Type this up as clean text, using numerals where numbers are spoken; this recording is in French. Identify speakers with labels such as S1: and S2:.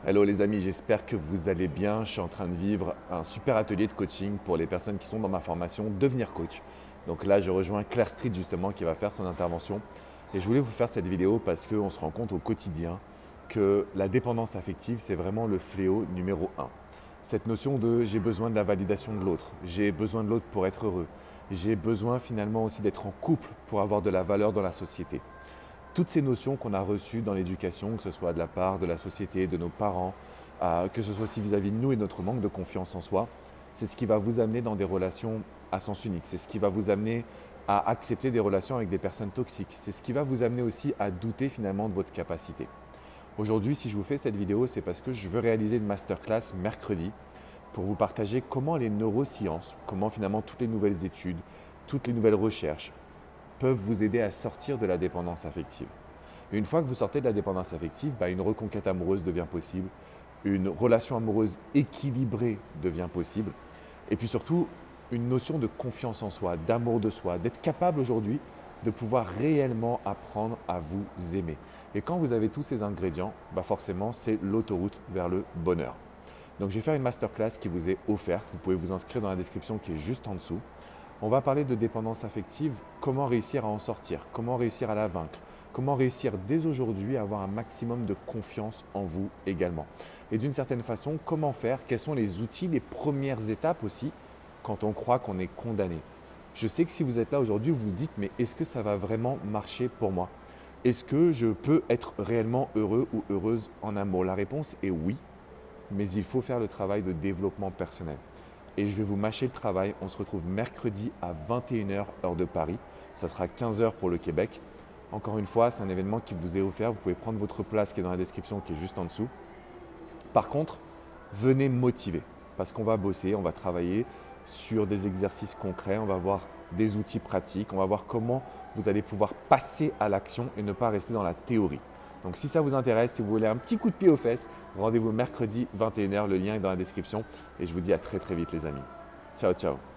S1: Hello les amis, j'espère que vous allez bien. Je suis en train de vivre un super atelier de coaching pour les personnes qui sont dans ma formation Devenir coach. Donc là, je rejoins Claire Street justement qui va faire son intervention. Et je voulais vous faire cette vidéo parce qu'on se rend compte au quotidien que la dépendance affective, c'est vraiment le fléau numéro un. Cette notion de j'ai besoin de la validation de l'autre, j'ai besoin de l'autre pour être heureux, j'ai besoin finalement aussi d'être en couple pour avoir de la valeur dans la société. Toutes ces notions qu'on a reçues dans l'éducation, que ce soit de la part de la société, de nos parents, que ce soit aussi vis-à-vis de nous et notre manque de confiance en soi, c'est ce qui va vous amener dans des relations à sens unique. C'est ce qui va vous amener à accepter des relations avec des personnes toxiques. C'est ce qui va vous amener aussi à douter finalement de votre capacité. Aujourd'hui, si je vous fais cette vidéo, c'est parce que je veux réaliser une masterclass mercredi pour vous partager comment les neurosciences, comment finalement toutes les nouvelles études, toutes les nouvelles recherches peuvent vous aider à sortir de la dépendance affective. Et une fois que vous sortez de la dépendance affective, une reconquête amoureuse devient possible, une relation amoureuse équilibrée devient possible, et puis surtout une notion de confiance en soi, d'amour de soi, d'être capable aujourd'hui de pouvoir réellement apprendre à vous aimer. Et quand vous avez tous ces ingrédients, forcément c'est l'autoroute vers le bonheur. Donc je vais faire une masterclass qui vous est offerte, vous pouvez vous inscrire dans la description qui est juste en dessous. On va parler de dépendance affective, comment réussir à en sortir, comment réussir à la vaincre, comment réussir dès aujourd'hui à avoir un maximum de confiance en vous également. Et d'une certaine façon, comment faire, quels sont les outils, les premières étapes aussi quand on croit qu'on est condamné. Je sais que si vous êtes là aujourd'hui, vous vous dites mais est-ce que ça va vraiment marcher pour moi? Est-ce que je peux être réellement heureux ou heureuse en amour? La réponse est oui, mais il faut faire le travail de développement personnel. Et je vais vous mâcher le travail. On se retrouve mercredi à 21h heure de Paris. Ça sera 15h pour le Québec. Encore une fois, c'est un événement qui vous est offert. Vous pouvez prendre votre place qui est dans la description, qui est juste en dessous. Par contre, venez motiver parce qu'on va bosser, on va travailler sur des exercices concrets, on va voir des outils pratiques, on va voir comment vous allez pouvoir passer à l'action et ne pas rester dans la théorie. Donc si ça vous intéresse, si vous voulez un petit coup de pied aux fesses, rendez-vous mercredi 21h, le lien est dans la description et je vous dis à très très vite les amis. Ciao ciao.